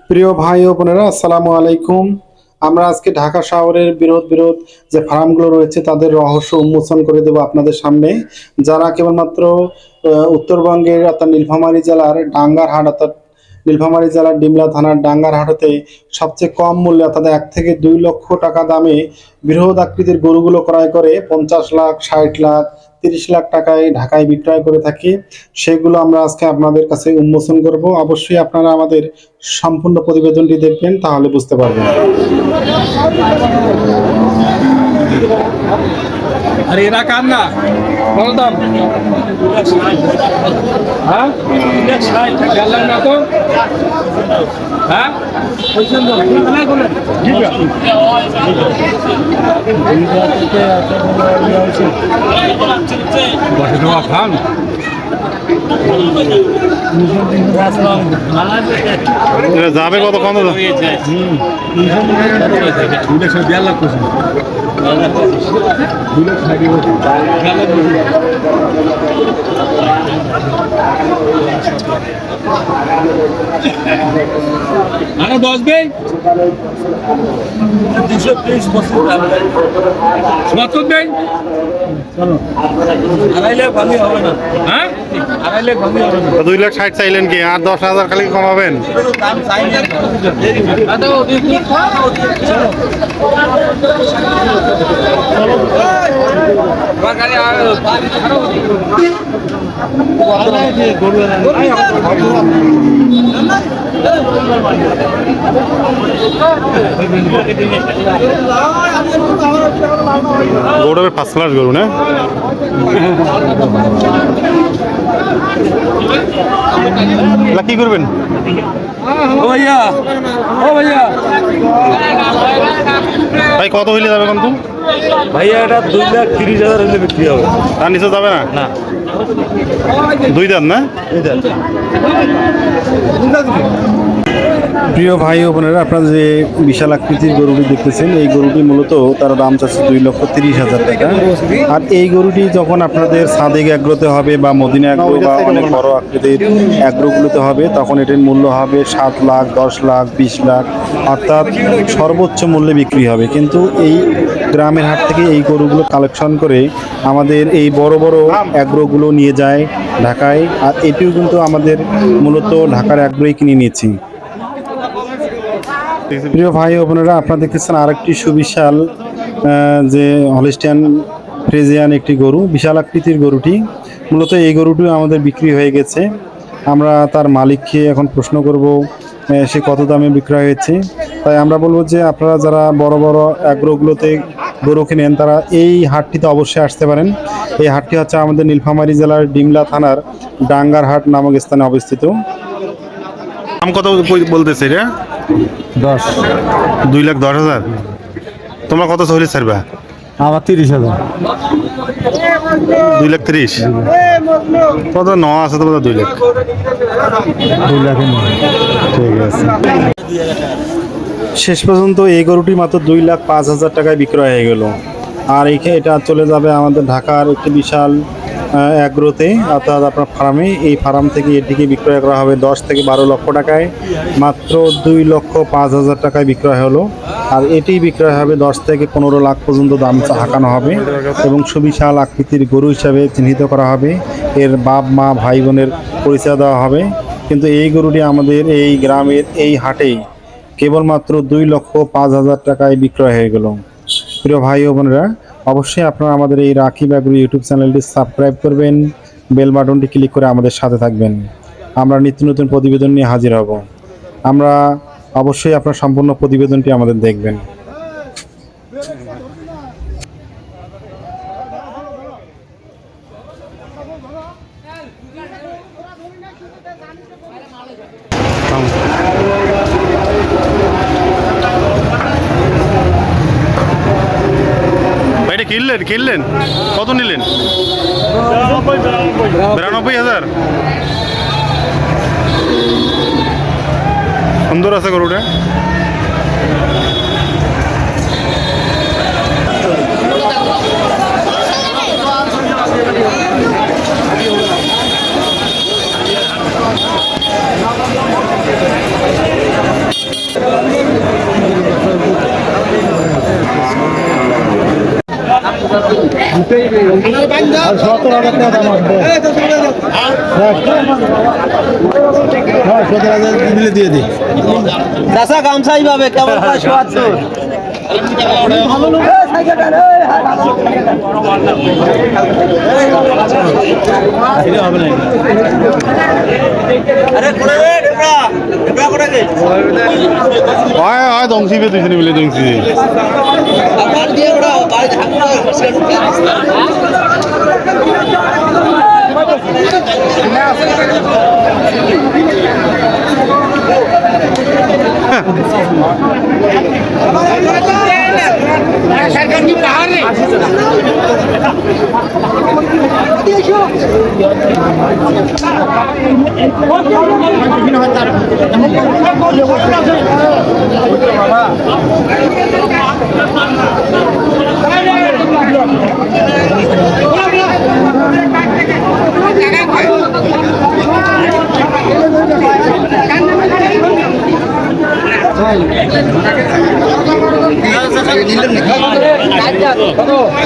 প্রিয় ভাই ও বোনেরা, আসসালামু আলাইকুম। আমরা আজকে ঢাকা শহরের বিরোধ যে ফার্মগুলো রয়েছে তাদের রহস্য উন্মোচন করে দেব আপনাদের সামনে। যারা কেবলমাত্র উত্তরবঙ্গের অর্থাৎ নীলফামারী জেলার ডাঙ্গারহাট অর্থাৎ নীলফামারী জেলার ডিমলা থানার ডাঙ্গারহাটতে সবচেয়ে কম মূল্যে অর্থাৎ 1 থেকে 2 লক্ষ টাকা দামে বৃহৎ আকৃতির গরুগুলো ক্রয় করে 50 লাখ, 60 লাখ, 30 লাখ টাকায় ঢাকায় বিক্রয় করে থাকি, সেগুলো আমরা আজকে আপনাদের কাছে উন্মোচন করব। অবশ্যই আপনারা আমাদের সম্পূর্ণ প্রতিবেদনটি দেখবেন, তাহলে বুঝতে পারবেন। আরে এরা কার না বলো দাম? হ্যাঁ গেলাম না তো। হ্যাঁ খান যাবে কত কম? 1.5 লাখ আরে 10 বে 230 70 বে। চলো আড়াইলে ভালো হবে না। হ্যাঁ আড়াইলে ভালো হবে না। 2,60,000 চাইলেন কি? আর 10,000 খালি কমাবেন? দাম চাই না। গরুটা ফার্স্ট ক্লাস গরু না? কি করবেন? ও ভাইয়া, ও ভাইয়া ভাই কত হইলে যাবে কিন্তু? ভাইয়া এটা 2,30,000 হলে বিক্রি হবে। তার নিচে যাবে না? না 2 দাঁত না? প্রিয় ভাই ও বোনেরা, আপনারা যে বিশাল আকৃতির গরুটি দেখতেছেন, এই গরুটি মূলত তার দাম চাচ্ছে 2,30,000 টাকা। আর এই গরুটি যখন আপনাদের সাদেক অ্যাগ্রোতে হবে বা মদিনা অ্যাগ্রো বা অনেক বড় আকৃতির অ্যাগ্রোগুলোতে হবে, তখন এটির মূল্য হবে 7 লাখ, 10 লাখ, 20 লাখ, অর্থাৎ সর্বোচ্চ মূল্যে বিক্রি হবে। কিন্তু এই গ্রামের হাট থেকে এই গরুগুলো কালেকশন করে আমাদের এই বড় বড় অ্যাগ্রোগুলো নিয়ে যায় ঢাকায়। আর এটিও কিন্তু আমাদের মূলত ঢাকার অ্যাগ্রোই কিনে নিয়েছি। প্রিয় ভাই ও বোনেরা, আপনারা দেখতেছেন আরেকটি সুবিশাল যে হলিস্টিয়ান ফ্রিজিয়ান একটি গরু, বিশাল আকৃতির গরুটি। মূলত এই গরুটিও আমাদের বিক্রি হয়ে গেছে। আমরা তার মালিককে এখন প্রশ্ন করব সে কত দামে বিক্রয় হয়েছে। তাই আমরা বলবো যে আপনারা যারা বড় বড় অ্যাগ্রোগুলোতে গরু কিনেন তারা এই হাটটিতে অবশ্যই আসতে পারেন। এই হাটটি হচ্ছে আমাদের নীলফামারী জেলার ডিমলা থানার ডাঙ্গারহাট নামক স্থানে অবস্থিত। দাম কত বলতেছে রে? 10। 2,10,000। তোমরা কত হইলে ছাড়বা? আমার 30,000। 2,30,000। কত ন আছে তো 2 লাখ? 2 লাখ ঠিক আছে। শেষ পর্যন্ত এই গরুটি মাত্র 2,05,000 টাকায় বিক্রয় হয়ে গেল। আর এটা চলে যাবে আমাদের ঢাকার একটি বিশাল অ্যাগ্রোতে, অর্থাৎ আপনার ফার্মে। এই ফার্ম থেকে এটিকে বিক্রয় করা হবে 10 থেকে 12 লক্ষ টাকায়। মাত্র 2,05,000 টাকায় বিক্রয় হলো। আর এটি বিক্রয় হবে 10 থেকে 15 লাখ পর্যন্ত দাম হাঁকানো হবে এবং সুবিশাল আকৃতির গরু হিসাবে চিহ্নিত করা হবে। এর বাপ মা ভাই বোনের পরিচয় দেওয়া হবে। কিন্তু এই গরুটি আমাদের এই গ্রামের এই হাটেই কেবলমাত্র 2,05,000 টাকায় বিক্রয় হয়ে গেল। প্রিয় ভাই ও বোনেরা, অবশ্যই আপনারা আমাদের এই রাকিব অ্যাগ্রো ইউটিউব চ্যানেলটি সাবস্ক্রাইব করবেন, বেল বাটনটি ক্লিক করে আমাদের সাথে থাকবেন। আমরা নিত্য নতুন প্রতিবেদন নিয়ে হাজির হব। আমরা অবশ্যই আপনার সম্পূর্ণ প্রতিবেদনটি আমাদের দেখবেন। কিনলেন কত নিলেন? 92,000। সুন্দর আছে গরুটা। আর 70,000 টাকা দাম আসবে। হ্যাঁ 70,000 দিলে দিয়ে দিই। চাষা গামছাই পাবে কেমন 75। হয় দংশিবে দুইজনে মিলে দংশি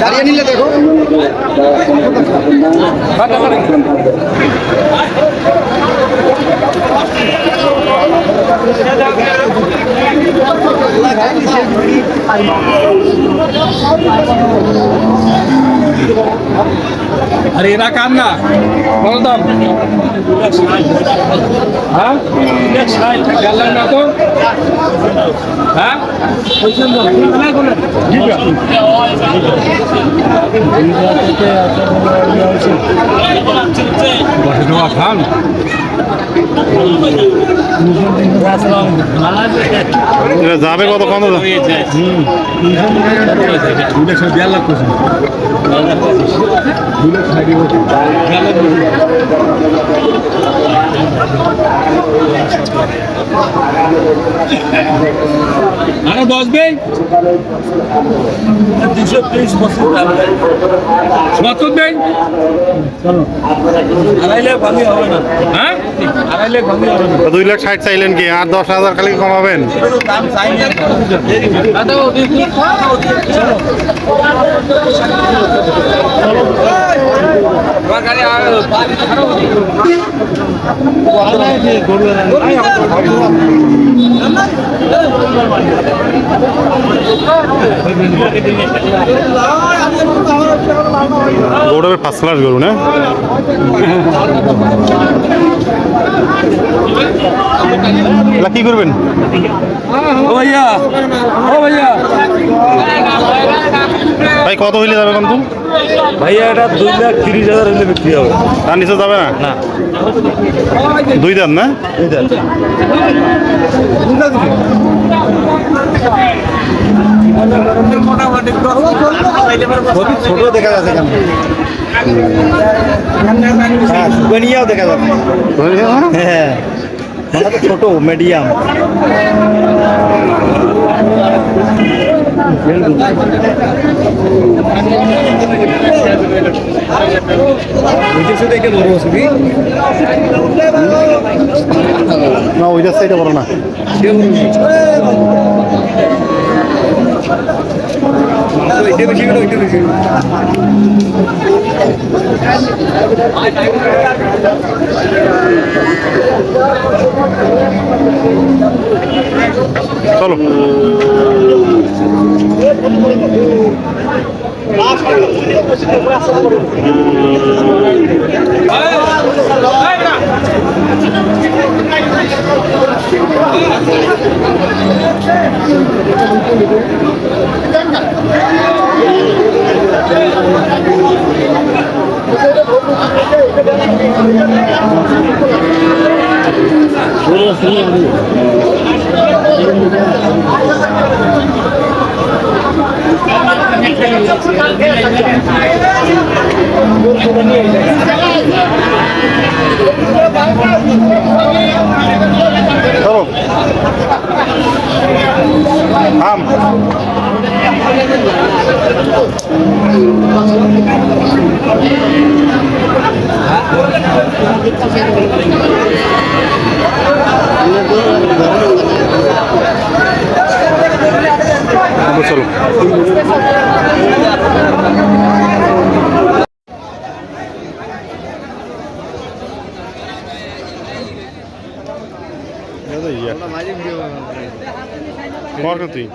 দাঁড়িয়ে নিলে দেখো अरे ना काम ना বলো দাম হ্যাঁ গেল না তো হ্যাঁ খান যাবে কতক্ষণ আরো 10 দেই 230 দেই আড়াইলে ভাবি হবে না হ্যাঁ আড়াইলে ভাবি হবে না 2,60,000 চাইলেন কি আর 10,000 খালি কমাবেন দাম চাই না গৌড়াবের 5 ক্লাস গরু না এটা কি করবেন ও ভাইয়া ভাই কত হইলে যাবে কিন্তু ভাইয়া এটা 2,30,000 হলে বিক্রি হবে তার নিচে যাবে না না 2 দাম না ছোট দেখা যাচ্ছে কেন? হ্যাঁ সুগানিয়াও দেখা যাচ্ছে। হ্যাঁ মানে তো ছোট মিডিয়াম। না ওইটা সাইডে বড় না চলো চলো থাম চলো দাদা ইয়া কর না তুই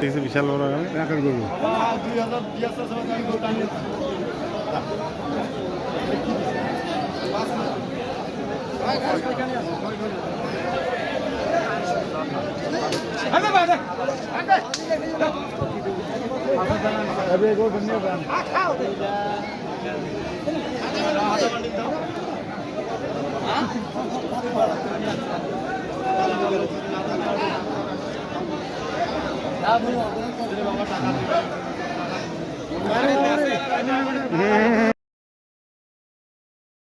দেখছি বিশাল বড় এখন করবো